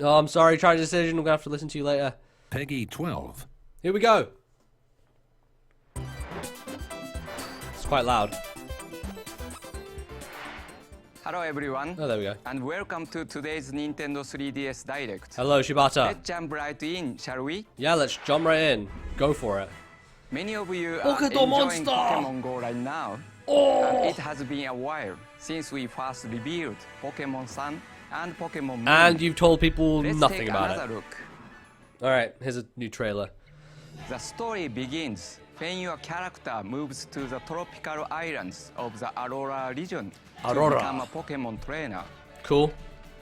Oh, I'm sorry, try decision. I'm gonna have to listen to you later. Peggy 12. Here we go. It's quite loud. Hello everyone. Oh, there we go. And welcome to today's Nintendo 3DS Direct. Hello, Shibata. Let's jump right in, shall we? Yeah, let's jump right in. Go for it. Many of you are Pokémon enjoying Monster! Pokemon Go right now. Oh! And it has been a while since we first revealed Pokémon Sun and Pokémon Moon. And you've told people Let's nothing take about another it. look. Alright, here's a new trailer. The story begins when your character moves to the tropical islands of the Aurora region to become a Pokemon trainer. Cool.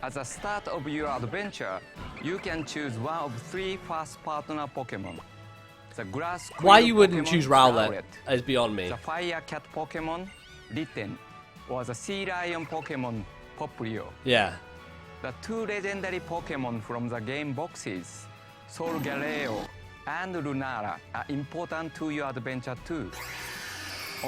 At the start of your adventure, you can choose one of 3 fast partner Pokemon. The grass Why Squirrel you wouldn't Pokemon, choose Rowlet Rowlet, is beyond me. the Fire Cat Pokemon, Litten, or the Sea Lion Pokemon, Popplio. Yeah. The 2 legendary Pokemon from the game boxes, Solgaleo and Lunara, are important to your adventure too.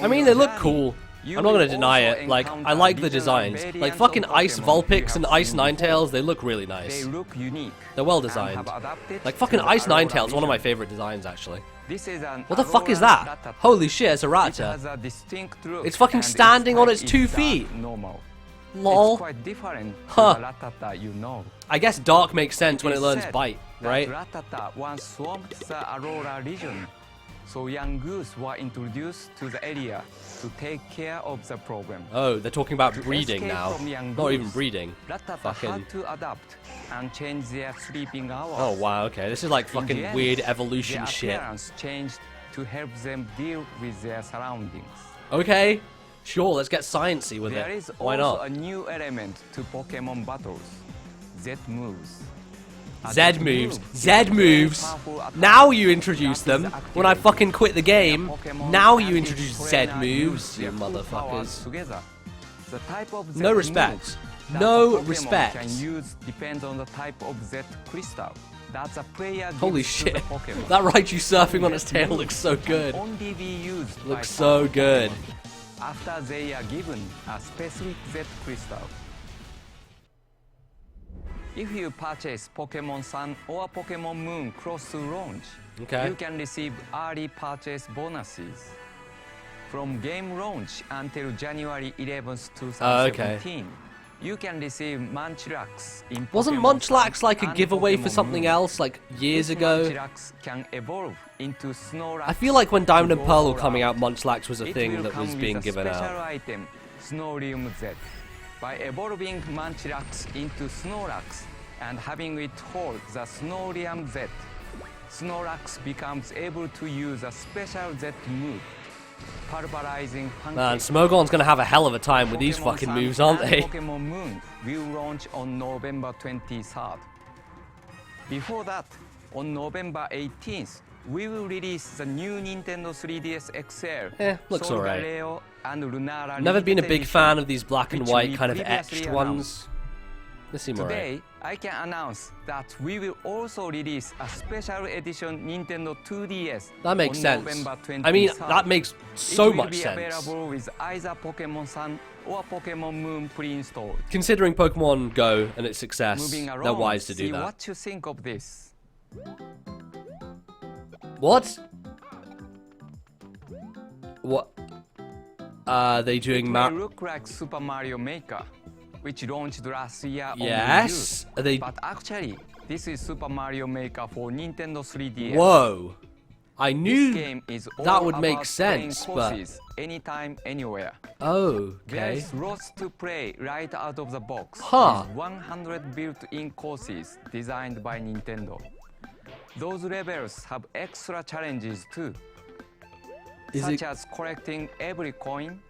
I mean, they look cool. I'm not gonna deny it. Like, I like the designs. Like, fucking Ice Vulpix and Ice Ninetales, they look really nice. They look unique. They're well designed. Like, fucking Ice Ninetales, one of my favorite designs, actually. What the fuck is that? Holy shit, it's a Rattata. It's fucking standing on its 2 feet. Lol. It's quite different Huh. from the Rattata you know. I guess Dark makes sense when it learns said Bite, that right? Rattata once swamped the Aurora region, so young goose were introduced to the area to take care of the problem. Oh, they're talking about To breeding escape now. from young Not even goose, breeding. Rattata Fucking... had to adapt and change their sleeping hours. Oh, wow, okay. This is like In fucking the end, weird evolution their shit. appearance changed to help them deal with their surroundings. Okay, sure, let's get sciencey with There it. is Why also not? a new element to Pokemon battles: Z moves. A Z moves. move Z is a very moves. powerful attack Now you introduce that is them. When I activated fucking quit the game, when a Pokemon now and you its introduce Z trainer moves, use you their full powers motherfuckers. together. The type of Z No move respect. that No a Pokemon respect. can use depends on the type of Z crystal that the player gives Holy to shit. the Pokemon. That Raichu surfing on its Z tail move looks so can good. only be used by Looks so powerful good. Pokemon after they are given a specific Z crystal. If you purchase Pokémon Sun or Pokémon Moon close to launch, Okay. you can receive early purchase bonuses. From game launch until January 11th, 2017, you can receive Munchlax in Wasn't Pokémon Munchlax Sun like a and giveaway for Pokémon something Moon. else, like years This ago? Munchlax can evolve into Snorlax. I feel like when Diamond and to Pearl go were coming out, around. Munchlax was a It thing will that come was with being a given special out. item, Snorium Z. By evolving Munchlax into Snorlax and having it hold the Snorium Z, Snorlax becomes able to use a special Z move, pulverizing Pancake. Man, Smogon's gonna have a hell of a time with these Pokemon fucking Sun moves, aren't and they? Pokemon Moon will launch on November 23rd. Before that, on November 18th, we will release the new Nintendo 3DS XL. Looks alright. Solgaleo and Lunara Never been a limited big edition, fan of these black and which white we kind of previously etched announced. ones. They seem alright. Today, I can announce that we will also release a special edition Nintendo 2DS. That makes on sense. November 23rd. I mean, that makes so much It will be sense. available with either Pokemon Sun or Pokemon Moon pre-installed. Considering Pokemon Go and its success, Moving they're around, wise to see do that. what you think of this. What? What? Are they doing It map? may look like Super Mario Maker, which launched last year on Wii Yes? U. Are they? But actually, this is Super Mario Maker for Nintendo 3DS. Whoa! I This knew game is all that would make about playing sense, but courses anytime, anywhere. oh, okay. There's lots to play right out of the box. Huh. With 100 built-in courses designed by Nintendo. Those levels have extra challenges too, such as collecting every coin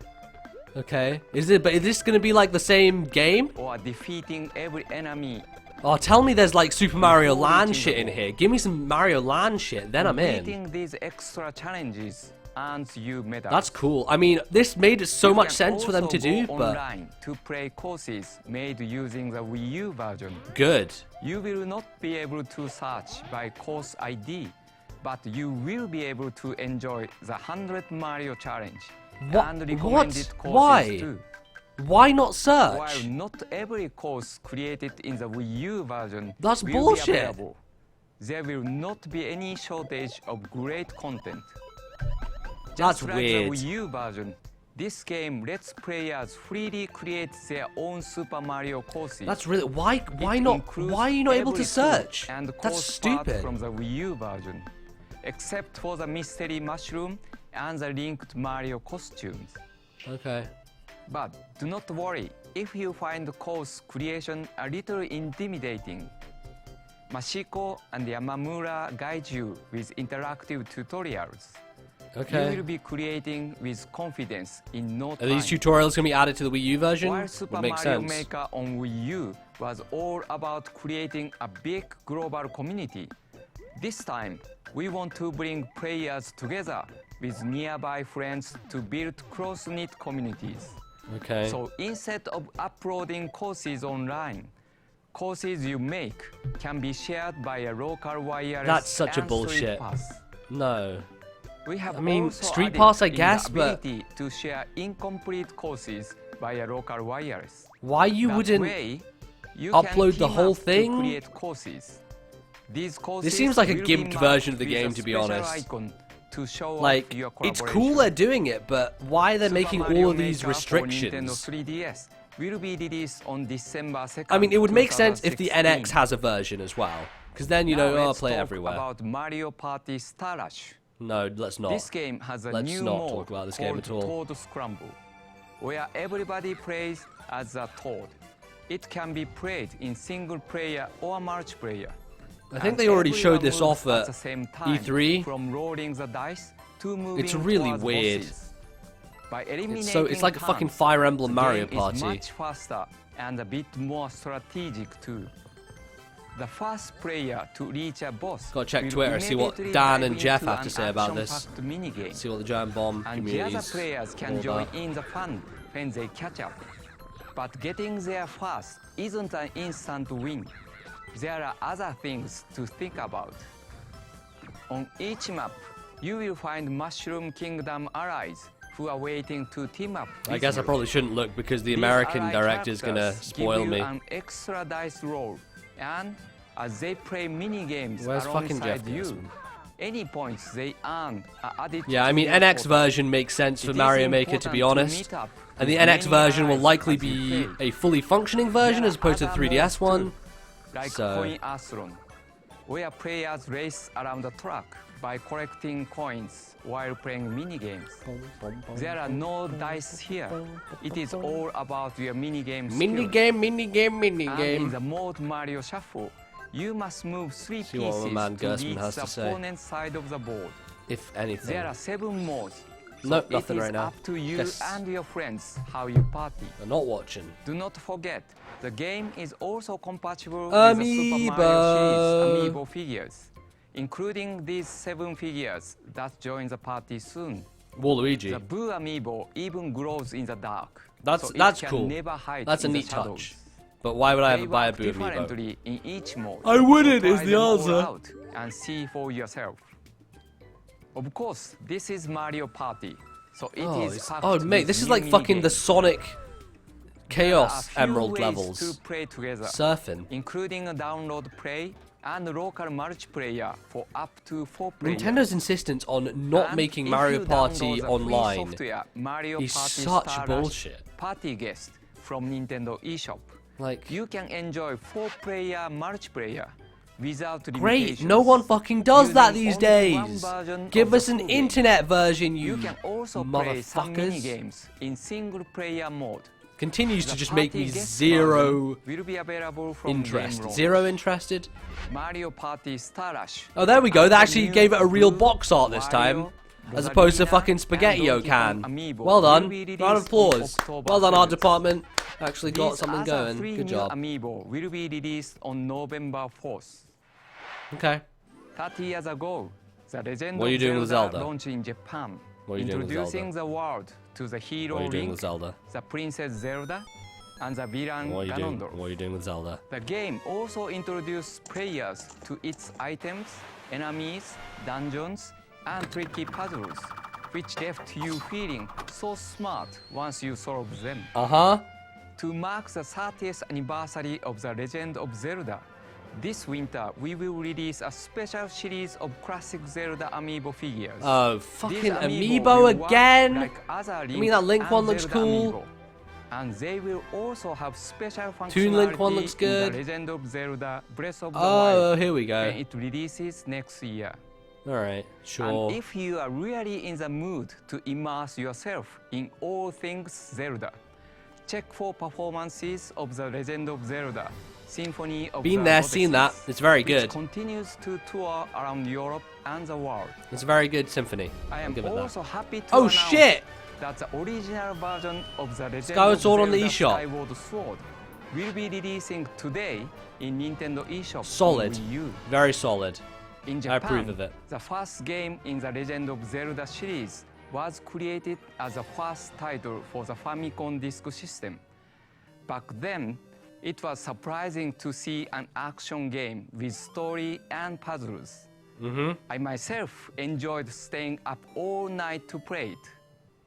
Okay. Is it? But is this gonna be like the same game? or defeating every enemy. Oh, tell me there's like Super Mario Before Land reaching shit the in goal. here. Give me some Mario Land shit, then I'm in. Completing these extra challenges earns you medals. That's cool. I mean, this made so You much can sense for them also to do, go but online to play courses made using the Wii U version. good. You will not be able to search by course ID, but you will be able to enjoy the 100 Mario Challenge What? and recommended What? courses Why? too. Why not search? While not every course created in the Wii U version That's will bullshit. be available, there will not be any shortage of great content. That's Just like weird. the Wii U version, this game lets players freely create their own Super Mario courses. That's really why not? Why are you not able to search? And That's stupid. from the Wii U version, except for the mystery mushroom and the linked Mario costumes. Okay. But do not worry if you find the course creation a little intimidating. Mashiko and Yamamura guide you with interactive tutorials. Okay. You will be creating with confidence in no time. Are these tutorials going to be added to the Wii U version? While Super Would make Mario sense. Maker on Wii U was all about creating a big global community, this time we want to bring players together with nearby friends to build close-knit communities. Okay. So instead of uploading courses online, courses you make can be shared by a local wireless. That's such a and bullshit. StreetPass. No. We have I mean, also StreetPass, I added in guess, the but ability to share incomplete courses via local wireless. why you That wouldn't way, you upload can the team whole up to thing? create courses. These courses This seems like a will be gimped marked version of the with game, a to be special honest. icon to show like off your it's cool collaboration. they're doing it, but why are they Super making Mario all of these Maker for Nintendo restrictions? 3DS will be released on December 2nd. I mean, it would make sense if the 2016. NX has a version as well, because then you Now know, let's play it talk everywhere. about Mario Party Star Rush. No, let's not. This game has a Let's new not mode talk about this game called at all. Toad Scramble, where everybody plays as a Toad. It can be played in single player or multiplayer. I think And they already showed everyone this moves off the at same time, E3. From rolling the dice to moving It's really towards weird. bosses. By eliminating It's like a fucking turns, Fire Emblem the Mario game Party. is much faster and a bit more strategic too. The first player to reach a boss Gotta check will Twitter, see what immediately Dan dive and Jeff into have to an say about this. action-packed minigame. See what the giant bomb And the community other is players all can join about. in the fun when they catch up. But getting there first isn't an instant win. There are other things to think about. On each map, you will find Mushroom Kingdom allies who are waiting to team up I with guess I you. probably shouldn't look because the These American ally director is gonna characters spoil give you me. an extra dice roll, and as they play mini games Where's fucking alongside Jeff you, Gersman? any points they earn are added Yeah, to I mean your NX total. version makes sense for It is Mario Maker, to be important honest. meet up And the with NX many version will allies likely as you be play. a fully functioning version There as opposed to the are other 3DS modes one. too, like So- Coin Athlon, where players race around the track by collecting coins while playing mini games. There are no dice here. It is all about your minigame skills. Minigame, minigame, And in minigame. the mode Mario Shuffle, you must move 3 See what my pieces man to Gersman reach has the to say. opponent's side of the board. If anything. There are 7 modes. Nope, So nothing it is right now. up to you Guess and your friends how you party. I'm not watching. Do not forget, the game is also compatible with the Super Mario series Amiibo figures, including these 7 figures that join the party soon. Waluigi. The Boo Amiibo even glows in the dark. That's so it that's can cool. Never hide That's a in the neat shadows. touch. But why would I They ever buy a work Boo Amiibo? differently in each mode. I wouldn't, So is try the them all answer. out and see for yourself. Of course, this is Mario Party, so it is packed oh mate, with this is new like fucking the minigames. Sonic There are a Chaos few Emerald ways levels. to play together, Surfing. including a download play and local multiplayer for up to 4 players. Nintendo's insistence on not And making if Mario you Party download the free online software, Mario is Party such Star Rush bullshit. Party Guest from Nintendo eShop. Like, You can enjoy 4-player multiplayer without great, limitations. no one fucking does that Using these only one days. version Give of the us an full game. internet version, you You can also play some mini motherfuckers. games in single-player mode. Continues to The just make Party me Guest zero version will be available from interest. Game Launch. Zero interested? Mario Party Star Rush. Oh, there we go. And They the actually new gave it a real Blue, box art this time, Wario, as opposed to Rosalina, fucking and Spaghetti-O Donkey can. Kong Amiibo Well done. will be released Round of on applause. October Well done, art 7th. department. Actually got These something other going. 3 Good new job. Amiibo will be released on November 4th. Okay. 30 years ago, the Legend What are you of doing with Zelda Zelda? launched in Japan, What are you doing with introducing Zelda? the world to the hero What are you doing Link, with Zelda? the Princess Zelda, and the villain What are you doing? Ganondorf. What are you doing with Zelda? The game also introduced players to its items, enemies, dungeons, and tricky puzzles, which left you feeling so smart once you solved them. To mark the 30th anniversary of The Legend of Zelda, this winter we will release a special series of classic Zelda amiibo figures. Oh, fucking amiibo again! Like I mean, that Link one looks Zelda cool. Amiibo. And they will also have special functionality Toon Link one looks good. in The Legend of Zelda Breath of the Oh, Wild here we go. when it releases next year. Alright, sure. And if you are really in the mood to immerse yourself in all things Zelda, check for performances of The Legend of Zelda Symphony of Been the there, Oasis, seen that. It's very good. which continues to tour around Europe and the world. It's a very good symphony. I am also happy to Oh announce shit! that the original version of The Legend Skyward of Sword on the Zelda eShop. Skyward Sword will be releasing today in Nintendo eShop. Solid. on Wii U. Very solid. In I Japan, approve of it. the first game in the Legend of Zelda series was created as the first title for the Famicom Disk System. Back then, it was surprising to see an action game with story and puzzles. I myself enjoyed staying up all night to play it.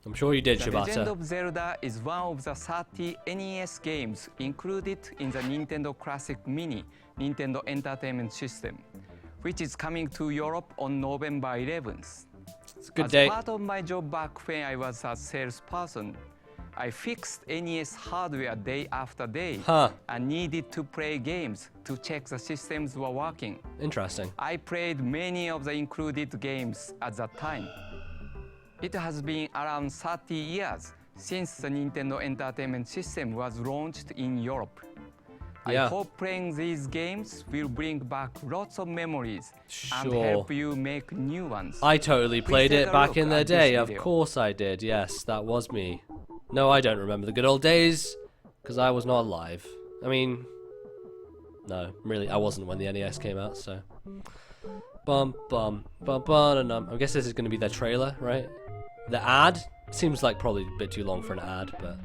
I'm sure you did, The Legend Shibata. of Zelda is one of the 30 NES games included in the Nintendo Classic Mini Nintendo Entertainment System, which is coming to Europe on November 11th. It's a good As date. part of my job back when I was a salesperson, I fixed NES hardware day after day and needed to play games to check the systems were working. Interesting. I played many of the included games at that time. It has been around 30 years since the Nintendo Entertainment System was launched in Europe. I hope playing these games will bring back lots of memories and help you make new ones. I totally played take it a back look in the at this day. Of video. course I did. Yes, that was me. No, I don't remember the good old days because I was not alive. I mean, no, really, I wasn't when the NES came out. So, bum bum bum bum. I guess this is going to be their trailer, right? The ad seems like probably a bit too long for an ad, but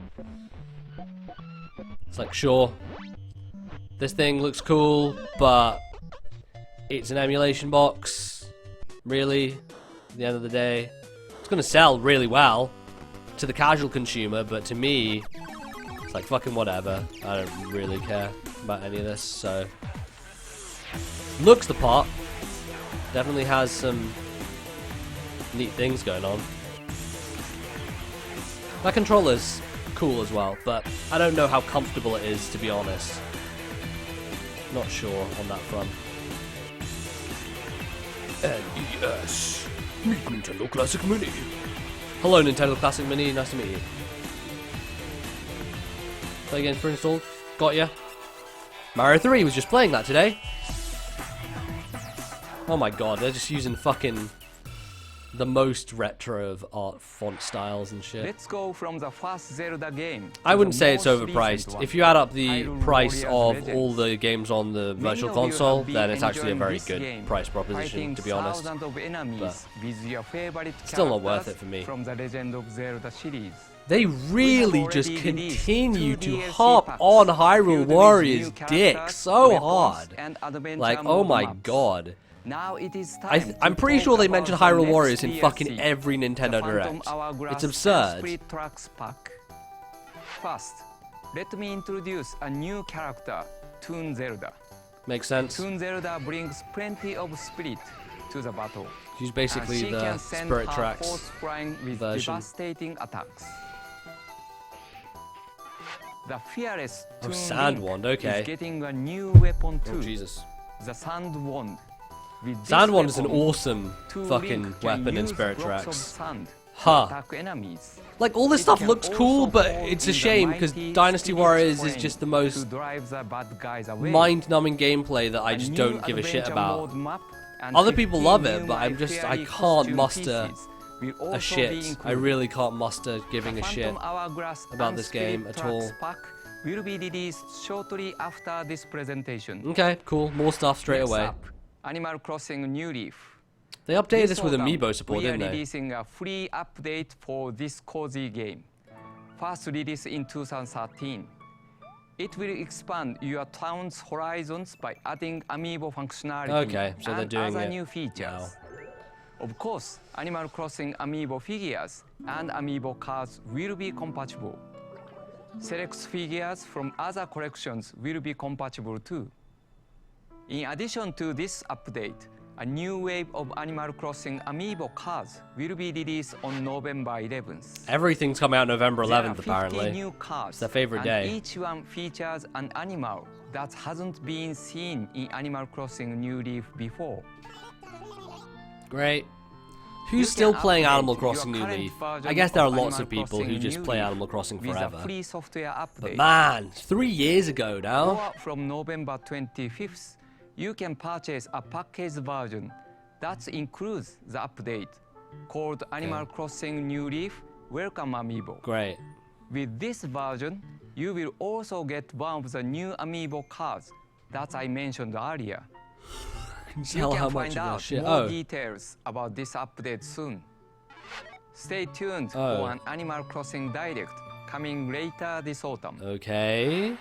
it's like, sure, this thing looks cool, but it's an emulation box. Really, at the end of the day, it's going to sell really well to the casual consumer, but to me, it's like fucking whatever. I don't really care about any of this, so looks the part. Definitely has some neat things going on. That controller's cool as well, but I don't know how comfortable it is, to be honest. Not sure on that front. NES. Meet Nintendo Classic Mini. Hello, Nintendo Classic Mini. Nice to meet you. Play games for installed. Got ya. Mario 3 was just playing that today. Oh my god, they're just using fucking the most retro of art font styles and shit. Let's go from the first Zelda game. I wouldn't to say the it's most overpriced. recent one. If you add up the Hyrule price Warriors of Legends. all the games on the Virtual Many of you Console, have been then it's actually a enjoying very this good game, price proposition, fighting to be honest. thousands of enemies with your favorite Still not worth characters it for me. From the Legend of Zelda series. They really already just released continue 2 to DLC hop packs on filled Hyrule with Warriors' new dick characters, so weapons, hard. and adventure Like, oh mode my maps. god. Now it is time I'm to pretty talk sure they about mention the Hyrule next Warriors in DLC, fucking every Nintendo the Phantom Direct. Hourglass It's absurd. and Spirit Tracks pack. First, let me introduce a new character, Toon Zelda. Makes sense. Toon Zelda brings plenty of spirit to the battle. She's and basically she the can send Spirit her Tracks force flying with version. devastating attacks. The fearless Oh, Toon Sand Link Wand, okay. is getting a new weapon too. Oh, Jesus. The Sand Wand. With this Sand Wand is an weapon, awesome Toon fucking Link can weapon in use Spirit blocks of Tracks. sand to Huh. attack enemies. Like, all this It stuff can looks also cool, but fall it's in a the shame because mighty Dynasty Spirit Warriors is Flame just the to most drive the bad guys away. mind-numbing gameplay that I A just new don't give a shit adventure about. mode map and Other people 15 love it, new but I'm My just- I Fairy can't costume muster pieces will also A be shit. I included. really can't muster giving The a shit. Phantom Hourglass about and this game Spirit at Tracks all. pack will be released shortly after this presentation. Okay, cool. More stuff straight Next away. up, Animal Crossing New Leaf. They updated this with autumn, Amiibo support, we are didn't they? releasing a free update for this cozy game. First released in 2013. It will expand your town's horizons by adding Amiibo functionality Okay, so they're and doing other it new features. now. Of course, Animal Crossing amiibo figures and amiibo cards will be compatible. Select figures from other collections will be compatible too. In addition to this update, a new wave of Animal Crossing amiibo cards will be released on November 11th. Everything's coming out November 11th, apparently. There are 50 new cards, it's their favorite and day. Each one features an animal that hasn't been seen in Animal Crossing New Leaf before. Great. Who's still playing Animal Crossing New Leaf? I guess there are lots of people who just play Animal Crossing forever. But man, 3 years ago now. Or from November 25th, you can purchase a packaged version that includes the update called Animal Crossing New Leaf Welcome Amiibo. Great. With this version, you will also get one of the new amiibo cards that I mentioned earlier. You can find out more details about this update soon. Stay tuned for an Animal Crossing Direct coming later this autumn. Okay.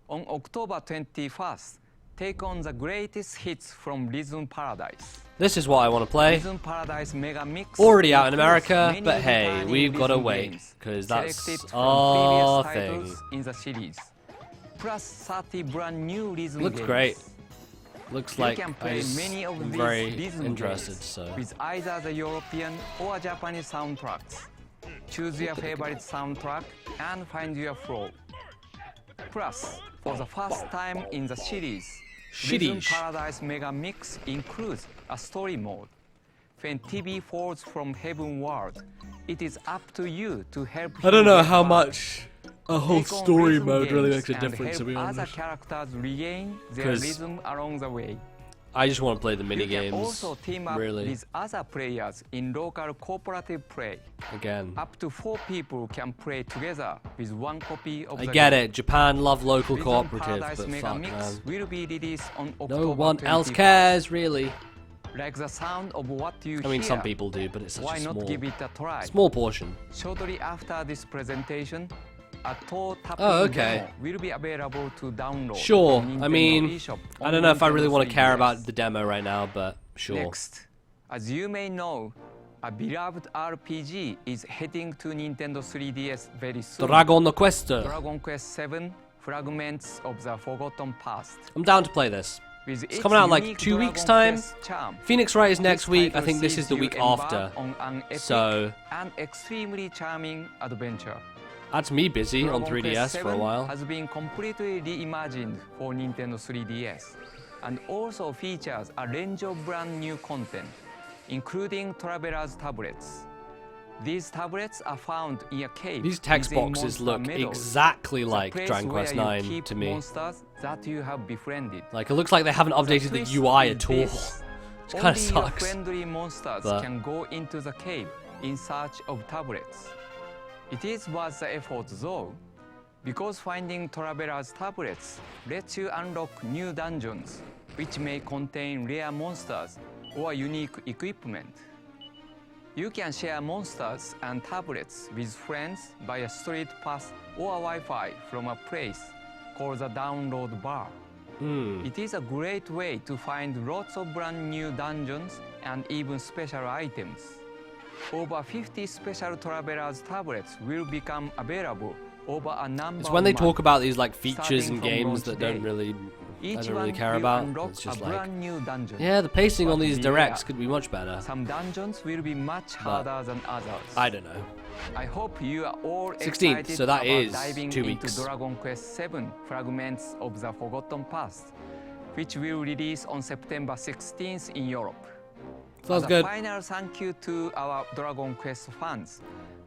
On October 21st, take on the greatest hits from Rhythm Paradise. This is what I want to play. Rhythm Paradise Megamix already out in America, but hey, we've got to wait because that's our thing. In the series. Plus 30 brand new Rhythm Looks games. Great. Looks like you can play many of I'm these very Rhythm interested. games So with either the European or Japanese soundtracks. Choose your favorite soundtrack and find your flow. Plus, for the first time in the series, Rhythm Paradise Megamix includes a story mode. When TV falls from Heaven World, it is up to you to help. I don't know how much a whole story mode really makes a difference, to be honest. Other characters regain their rhythm along the way. I just want to play the mini games. You can also team up really. with other players in local cooperative play. Again. Up to 4 people can play together with 1 copy of the game. I get it. Japan love local Rhythm cooperative, Paradise but fuck, Megamix man. will be released on October No one 25th. else cares, really. Like the sound of what you I mean, hear, some people do, but it's such why a not give it a try? small portion. Shortly after this presentation, a toe tapping demo will be available to download. Sure. on I mean, eShop I don't know if I really want to care 3DS. about the demo right now, but sure. Next, as you may know, a beloved RPG is heading to Nintendo 3DS very soon. Dragon Quest. Dragon Quest 7: Fragments of the Forgotten Past. I'm down to play this. With It's coming out in like 2 weeks' time. Charm, Phoenix Wright is next this week. I title think this sees is the you week embark after. on an epic So and extremely charming adventure. that's me busy on Dragon 3DS Quest for a 7 while. has been completely reimagined for Nintendo 3DS and also features a range of brand new content, including Traveler's tablets. These tablets are found in a cave. These text within boxes Monster look Meadows, exactly the like place Dragon Quest where you 9 keep to me. monsters that you have befriended. Like, it looks like they haven't updated the twist UI is at all. this: Which kind of only your sucks. friendly monsters But can go into the cave in search of tablets. It is worth the effort though, because finding Traveler's tablets lets you unlock new dungeons, which may contain rare monsters or unique equipment. You can share monsters and tablets with friends via StreetPass or Wi-Fi from a place called the Download Bar. It is a great way to find lots of brand new dungeons and even special items. Over 50 special Traveler's tablets will become available over a number It's when of they months, talk about these like features starting in from games launch that day. don't really Each I don't really one care will about. unlock It's just a like, brand new dungeon. yeah, the pacing on But these beware, directs could be much better. Some dungeons will be much harder than others. I don't know. I hope you are all 16th, excited so that about is diving 2 into weeks. Dragon Quest 7: Fragments of the Forgotten Past, which will release on September 16th in Europe. Sounds As a good. final thank you to our Dragon Quest fans,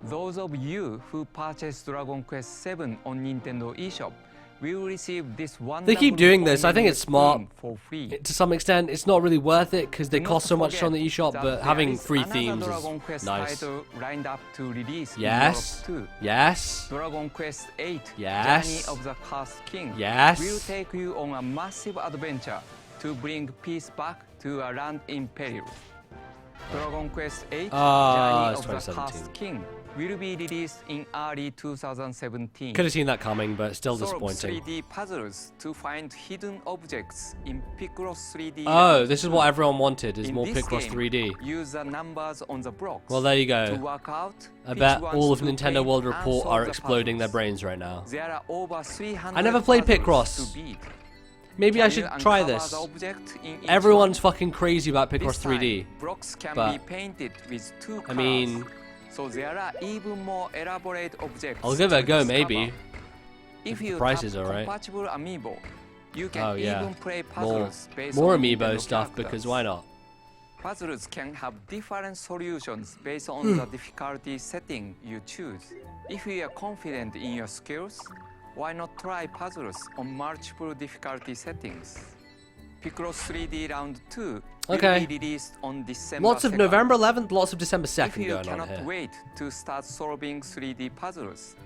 those of you who purchased Dragon Quest 7 on Nintendo eShop will receive this wonderful They keep doing this. I think it's smart. theme for free. To some extent, it's not really worth it because they Do cost so not much on the forget eShop, that but there having is free another themes Dragon Quest is nice. title lined up to release Yes. in Europe too. Yes. Dragon Quest 8: Yes. Journey of the Cursed King Yes. will take you on a massive adventure to bring peace back to a land in peril. Dragon Quest 8: Ah, Journey it's of the 2017. Cursed King will be released in early 2017. Could have seen that coming, but still Solve disappointing. 3D puzzles to find hidden objects in Picross 3D. Oh, this is what everyone wanted, is In more this Picross game, 3D. Use the numbers on the blocks. Well, there you To go. work out I which bet ones all of to Nintendo paint World and Report solve are the exploding their puzzles. brains right now. There are over 300 I never played puzzles Picross. to beat. Maybe I Can should you try uncover this. the object in each Everyone's one? fucking crazy about This Picross time, 3D. blocks can but be painted with 2 colors. I mean, so there are even more elaborate objects. I'll give it a to go, discover. maybe. If the you price have is alright. compatible amiibo, you can Oh, yeah. even play puzzles based More on amiibo Nintendo stuff, characters. because why not? Puzzles can have different solutions based on the difficulty setting you choose. If you are confident in your skills, why not try puzzles on multiple difficulty settings? Picross 3D Round 2 Okay. will be released on December Lots of 2nd. November 11th, lots of December If 2nd you going on cannot here. wait to start solving 3D puzzles,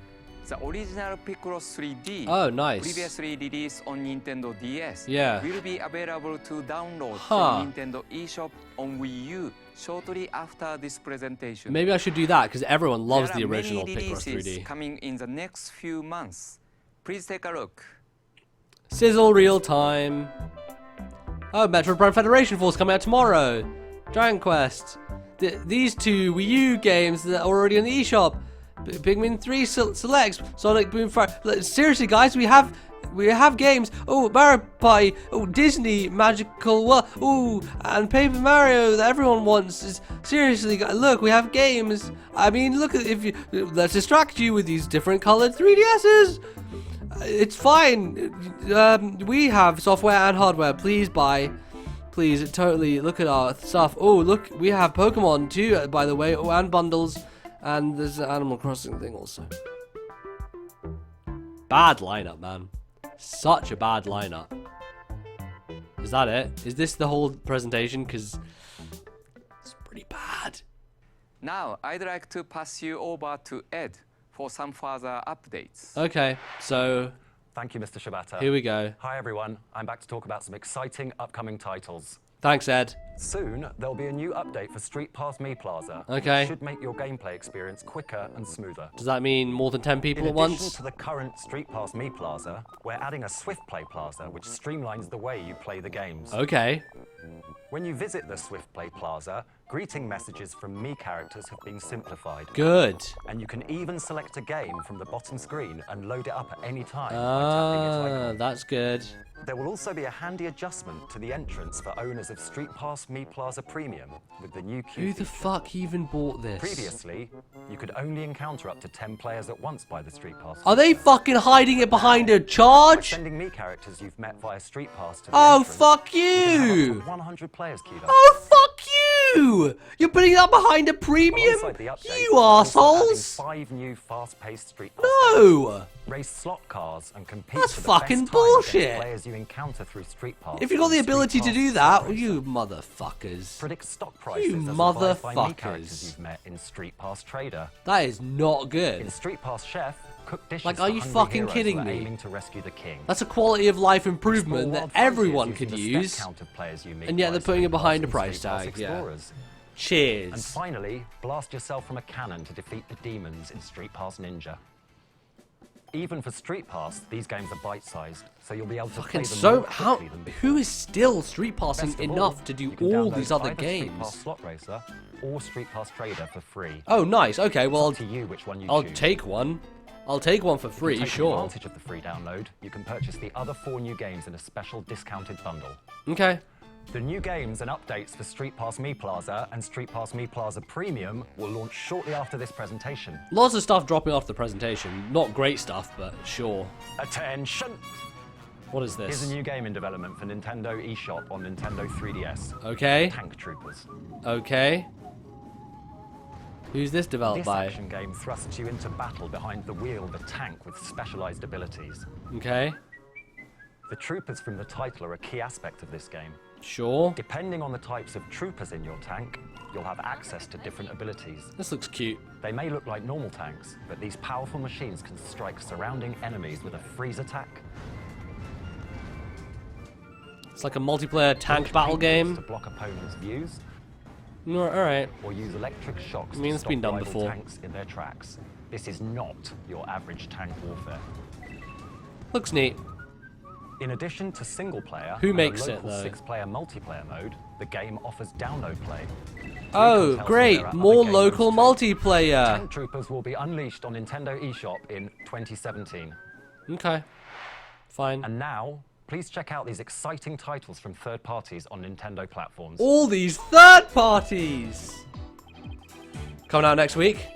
the original Picross 3D, Oh, nice. previously released on Nintendo DS, Yeah. will be available to download Huh. from Nintendo eShop on Wii U shortly after this presentation. Maybe I should do that, because everyone loves There the are many original Picross releases 3D. coming in the next few months. Please take a look. Sizzle real time. Oh, Metroid Prime Federation Force coming out tomorrow. Dragon Quest. These two Wii U games that are already in the eShop. Pikmin 3 Selects. Sonic Boom Fire. Seriously, guys, we have games. Oh, Mario Party. Oh, Disney Magical World. Oh, and Paper Mario that everyone wants. Seriously, guys, look, we have games. I mean, look at let's distract you with these different colored 3DSs. It's fine. We have software and hardware. Please buy. Please, totally. Look at our stuff. Oh, look, we have Pokemon too, by the way. Oh, and bundles. And there's an Animal Crossing thing also. Bad lineup, man. Such a bad lineup. Is that it? Is this the whole presentation? Because it's pretty bad. Now, I'd like to pass you over to Ed for some further updates. Okay, so Thank you, Mr. Shibata. here we go. Hi, everyone. I'm back to talk about some exciting upcoming titles. Thanks, Ed. Soon, there'll be a new update for StreetPass Mii Plaza. Okay. Which should make your gameplay experience quicker and smoother. Does that mean more than 10 people In at addition once? to the current StreetPass Mii Plaza, we're adding a Swift Play Plaza, which streamlines the way you play the games. Okay. When you visit the Swift Play Plaza, greeting messages from Mii characters have been simplified. Good. And you can even select a game from the bottom screen and load it up at any time by tapping its icon. That's good. There will also be a handy adjustment to the entrance for owners of StreetPass Mii Plaza Premium with the new queue Who the feature. fuck even bought this? Previously, you could only encounter up to 10 players at once by the StreetPass. Are they fucking hiding it behind a charge? Sending Mii characters you've met via StreetPass to the Oh, entrance, fuck you can have you! up to 100 players queued up. Oh, fuck you! You're putting that behind a premium? Alongside the update, You we're also adding assholes! 5 new fast-paced StreetPass No! race slot cars and compete That's for the fucking best time against bullshit. players you encounter through StreetPass. If you've got the and ability to StreetPass do that, Slot you Racer. motherfuckers. Predict stock prices You as advised by Mii motherfuckers. characters you've met in StreetPass Trader. That is not In good. StreetPass Chef, cook dishes Like, for are you hungry fucking heroes kidding who are me? aiming to rescue the king. That's a quality of life Explore improvement that wild frontiers everyone using could the use. step count of players you meet and yet via they're putting it behind StreetPass a price and StreetPass tag, yeah. Explorers. And Cheers. finally, blast yourself from a cannon to defeat the demons in StreetPass Ninja. Even for StreetPass, these games are bite-sized, so you'll be able to play Fucking them so more how? quickly than before. Who is still street passing Best of enough all, to do you can all download these other either games? StreetPass Slot Racer or StreetPass Trader for free. Oh, nice. Okay, well, It's up to you which one you I'll choose. take one. I'll take one for free, Take sure. advantage of the free download, you can purchase the other 4 new games in a special discounted bundle. Okay. The new games and updates for StreetPass Mii Plaza and StreetPass Mii Plaza Premium will launch shortly after this presentation. Lots of stuff dropping off the presentation. Not great stuff, but sure. Attention! What is Here's this? a new game in development for Nintendo eShop on Nintendo 3DS. Okay. Tank Troopers. Okay. Who's this developed This by? action game thrusts you into battle behind the wheel of a tank with specialized abilities. Okay. The troopers from the title are a key aspect of this game. Sure. Depending on the types of troopers in your tank, you'll have access to different abilities. This looks cute. They may look like normal tanks, but these powerful machines can strike surrounding enemies with a freeze attack. It's like a multiplayer tank Launch battle paintballs game. to block opponents' views. Alright. Or use electric shocks I mean, to it's stop been done rival before. tanks in their tracks. This is not your average tank warfare. Looks neat. In addition to single player Who and makes a it, local though? 6-player multiplayer mode, the game offers download play. Oh, Tells great! there are More other game local modes too. multiplayer. Tank Troopers will be unleashed on Nintendo eShop in 2017. Okay. Fine. And now, please check out these exciting titles from third parties on Nintendo platforms. All these third parties! Coming out next week.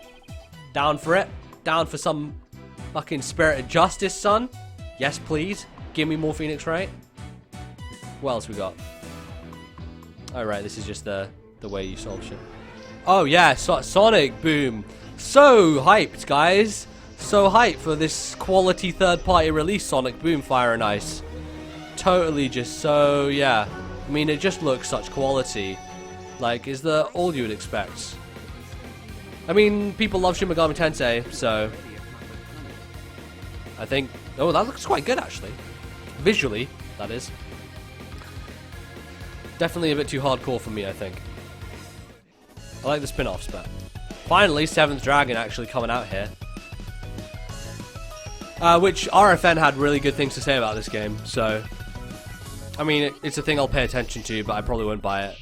Down for it. Down for some fucking Spirited Justice, son. Yes, please. Give me more Phoenix Wright. What else we got? Oh, right. This is just the way you solve shit. Oh, yeah. Sonic Boom. So hyped, guys. So hyped for this quality third-party release, Sonic Boom Fire and Ice. Totally just so, yeah. I mean, it just looks such quality. Like, is the all you would expect? I mean, people love Shin Megami Tensei, so I think... Oh, that looks quite good, actually. Visually, that is. Definitely a bit too hardcore for me, I think. I like the spin-offs, but... Finally, 7th Dragon actually coming out here. Which RFN had really good things to say about this game, so... I mean, it's a thing I'll pay attention to, but I probably won't buy it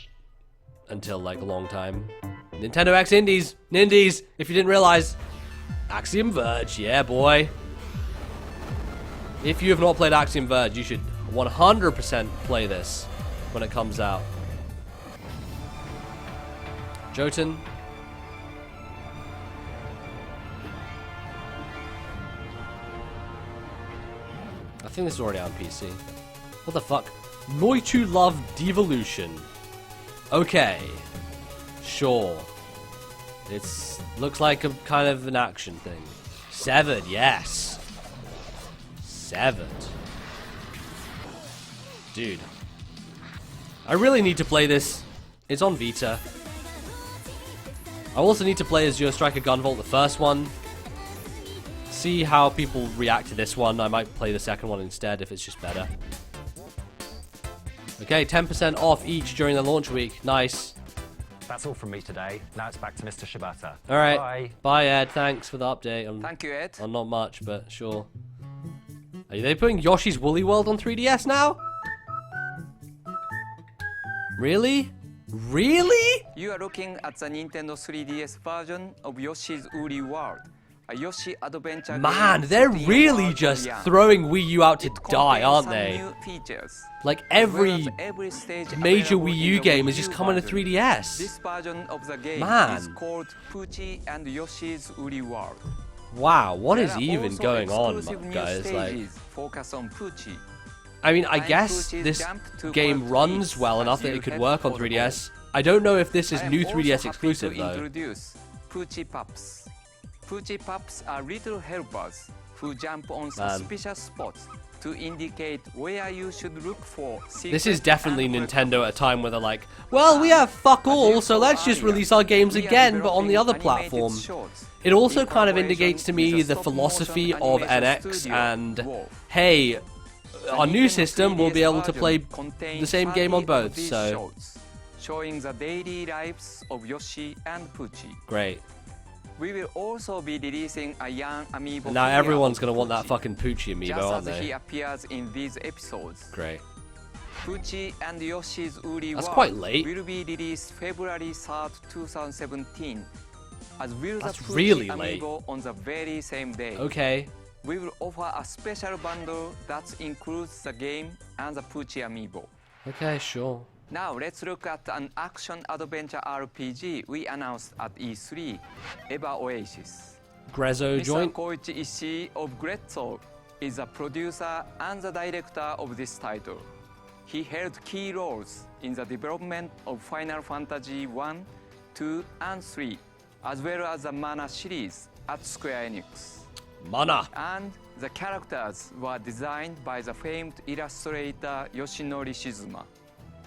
until, like, a long time. Nintendo X Indies! Nindies! If you didn't realize... Axiom Verge, yeah, boy. If you have not played Axiom Verge, you should 100% play this when it comes out. Jotun. I think this is already on PC. What the fuck? Noichu Love Devolution. Okay. Sure. It's looks like a kind of an action thing. Severed, yes. Severed. Dude. I really need to play this. It's on Vita. I also need to play as Geo Striker Gunvolt, the first one. See how people react to this one. I might play the second one instead if it's just better. Okay, 10% off each during the launch week. Nice. That's all from me today. Now it's back to Mr. Shibata. Alright. Bye. Bye, Ed. Thanks for the update. Thank you, Ed. Not much, but sure. Are they putting Yoshi's Woolly World on 3DS now? Really? Really? You are looking at the Nintendo 3DS version of Yoshi's Woolly World, a Yoshi adventure Man, game they're set in really World just Beyond. throwing Wii U out to It die, contains aren't some they? new features, Like as well every as every stage major available Wii in U the game Wii is just U coming to version. 3DS. This version of the game Man. is called Poochy and Yoshi's Woolly World. Wow, what There is are even also going on, exclusive new guys? Like, stages focused on Poochy. I mean, I Time guess Poochy's this jump to game correct runs beats well as enough that you it could head work on for the 3DS. I don't know if this is I am new also 3DS happy exclusive to though. Introduce Poochy Pups. Poochy Pups are little helpers who jump on suspicious spots to indicate where you should look for secrets. This is definitely and Nintendo at a collectibles. time where they're like, well, we have fuck all, so let's just release our games We are again, but on the other developing animated platform. shorts It also in kind of collaboration indicates to with me the stop-motion philosophy of animation NX studio, and, Wolf. hey, The our new Nintendo system will be 3DS able to play version contains the same game on 30 of both, these so shorts, showing the daily lives of Yoshi and Poochy. great. We will also be releasing a young amiibo. And now figure everyone's of gonna want that Poochy, fucking Poochy amiibo, just aren't as he they? appears in these episodes. Great. Poochy and Yoshi's Woolly That's World quite late. will be released February 3rd, 2017, as will That's the Poochy really late. amiibo on the very same day. Okay. We will offer a special bundle that includes the game and the Poochy amiibo. Okay, sure. Now let's look at an action-adventure RPG we announced at E3, Eva Oasis. Grezzo Mr. joint. Koichi Ishii of Grezzo is the producer and the director of this title. He held key roles in the development of Final Fantasy 1, 2, and 3, as well as the Mana series at Square Enix. Mana. And the characters were designed by the famed illustrator Yoshinori Shizuma.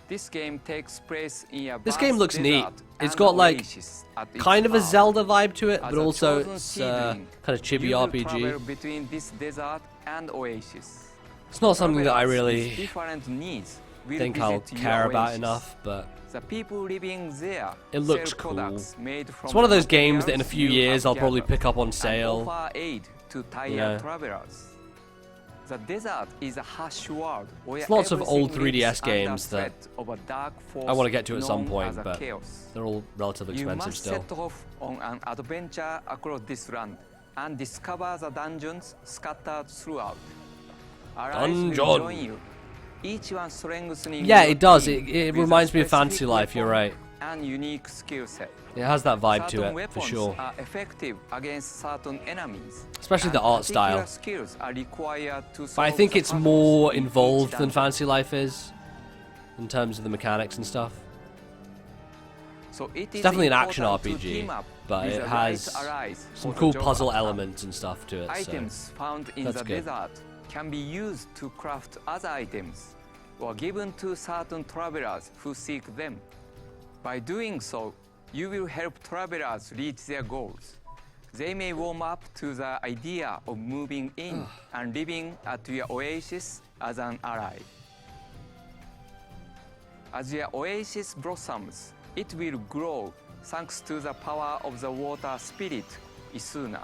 This game takes place in a This vast game looks neat. desert It's and got like oasis at its kind of a heart. Zelda vibe to it, As but a also chosen it's seedling, kind of chibi you will RPG. travel between this desert and oasis. It's not something that I Travelers with really different needs think I'll care about enough, but the people living there it looks sell cool. products made from It's one of those games materials that in a few you years have I'll probably gathered pick up on and sale. offer aid to tired Yeah. travelers. The desert is a harsh world where There's lots of everything old 3DS lives under games that threat of a dark force I want to get to at some known point, as a but chaos. they're all relatively You expensive must still. set off on an adventure across this land and discover the dungeons scattered throughout. Allies will Dungeon. join you, each one strengthening Yeah, your it does. team It with a reminds me of specific Fantasy Life, you're right. and unique skill set. It has that vibe to Certain it, weapons for sure. are effective against certain enemies. Especially the and art style. particular skills are required to But I solve think the it's puzzles more in each involved than dungeon. Fantasy Life is, in terms of the mechanics and stuff. So it is Definitely an action important to RPG, team up but with it the has right allies some for the cool job puzzle at hand. elements and stuff to it. So. Items found in that's the good. desert can be used to craft other items or given to certain travelers who seek them. By doing so, you will help travelers reach their goals. They may warm up to the idea of moving in and living at your oasis as an ally. As your oasis blossoms, it will grow thanks to the power of the water spirit, Isuna.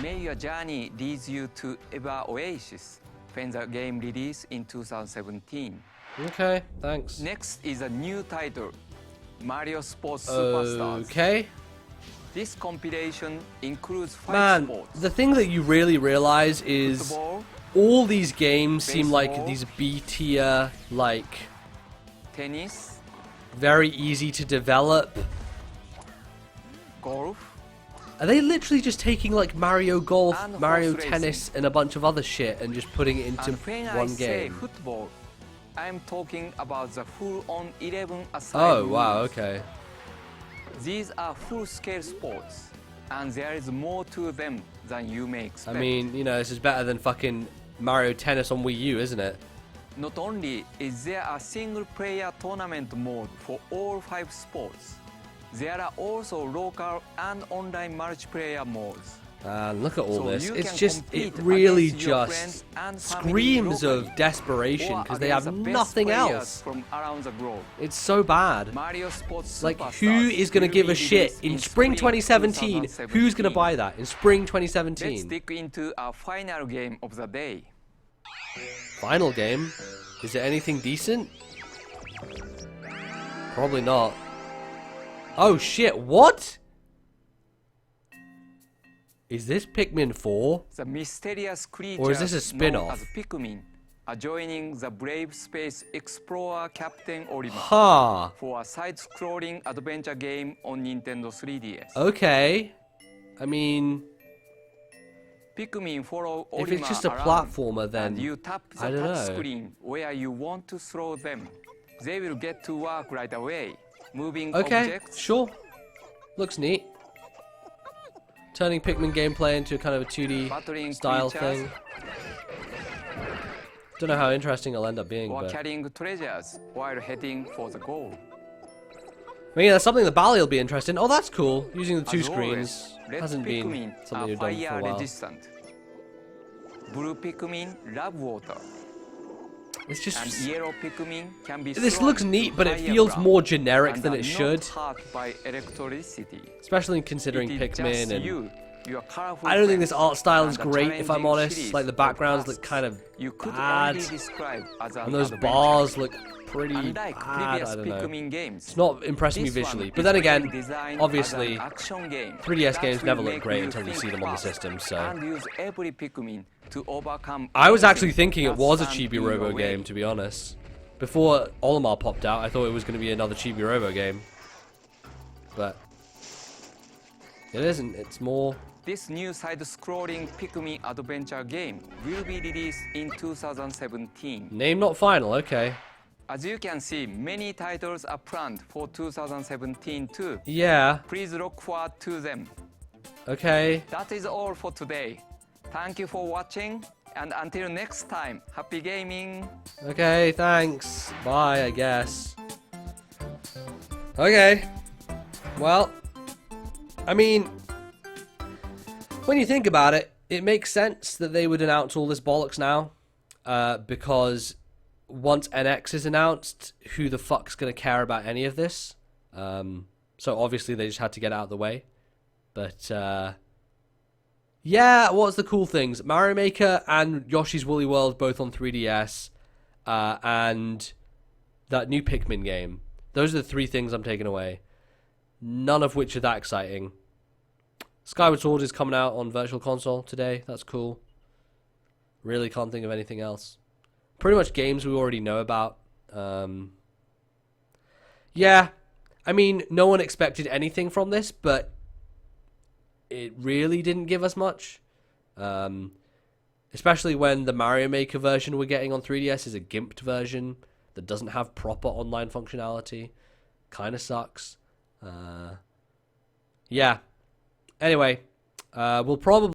May your journey lead you to Ever Oasis when the game released in 2017. Okay, thanks. Next is a new title, Mario Sports Superstars. Okay. This compilation includes 5 Man, sports. the thing that you really realize is Football, all these games seem like baseball, these B tier, like tennis, very easy to develop. golf, Are they literally just taking like Mario Golf, And Mario horse Tennis, and a bunch of other shit and just putting it into and when I one say game? football, I'm talking about the full-on 11-a-side Oh wow, rules. okay. These are full-scale sports, and there is more to them than you may expect. I mean, you know, this is better than fucking Mario Tennis on Wii U, isn't it? Not only is there a single-player tournament mode for all 5 sports, there are also local and online multiplayer modes. Look at all So this. you It's can just, it compete really against your just friends and family screams locally, of desperation or because they have against the best nothing players else. from around the globe. It's so bad. Mario Sports Like, Superstars who is going to will give be a shit released in spring 2017? Who's going to 2017. buy that in spring Let's 2017? dig into our final game of the day. Final game? Is it anything decent? Probably not. Oh shit, what? Is this Pikmin 4? The mysterious creatures Or is this a spin-off? known as Pikmin are joining the brave space explorer Captain Orima Ha! for a side-scrolling adventure game on Nintendo 3DS. Okay. I mean, Pikmin follow if Orima it's just a around, platformer, then and you tap the I don't touch know. screen where you want to throw them. They will get to work right away, moving Okay, objects, sure. Looks neat. Turning Pikmin gameplay into kind of a 2D battling style creatures, thing. Don't know how interesting it'll end up being, or but carrying treasures while heading for the goal. I mean, that's something that Bally will be interested in. Oh, that's cool. Using the two As screens always, red hasn't been Pikmin something are you've done for a fire while. resistant. Blue Pikmin love water, It's and just yellow Pikmin can be this thrown looks to neat, but it higher feels ground more generic and than are it should, not hurt by electricity. especially considering It is Pikmin just and. you, your colorful I don't think this friends, art style is and the great, if I'm challenging honest. series Like the of backgrounds tasks look kind of you could bad, only describe as an and those adventure. bars look pretty Unlike bad. previous I don't know. Pikmin games, It's not impressing me this one visually, is but then really again, designed obviously, as an action game 3DS that games will never look make great you until you think see them on the fast system. So and use every Pikmin to overcome I was actually anything thinking it that was a stands Chibi in your Robo way. game, to be honest. Before Olimar popped out, I thought it was going to be another Chibi Robo game, but it isn't. It's more. This new side-scrolling Pikmin adventure game will be released in 2017. Name not final, okay. As you can see, many titles are planned for 2017 too. Yeah, Please look forward to them. okay. That is all for today. Thank you for watching, and until next time, happy gaming! Okay, thanks. Bye, I guess. Okay. Well, I mean, when you think about it, it makes sense that they would announce all this bollocks now. because once NX is announced, who the fuck's going to care about any of this? So obviously they just had to get out of the way. But, yeah, what's the cool things? Mario Maker and Yoshi's Woolly World both on 3DS, and that new Pikmin game. Those are the 3 things I'm taking away. None of which are that exciting. Skyward Sword is coming out on Virtual Console today. That's cool. Really can't think of anything else. Pretty much games we already know about. Yeah, I mean, no one expected anything from this, but it really didn't give us much. Especially when the Mario Maker version we're getting on 3DS is a gimped version that doesn't have proper online functionality. Kind of sucks. Yeah. Anyway, we'll probably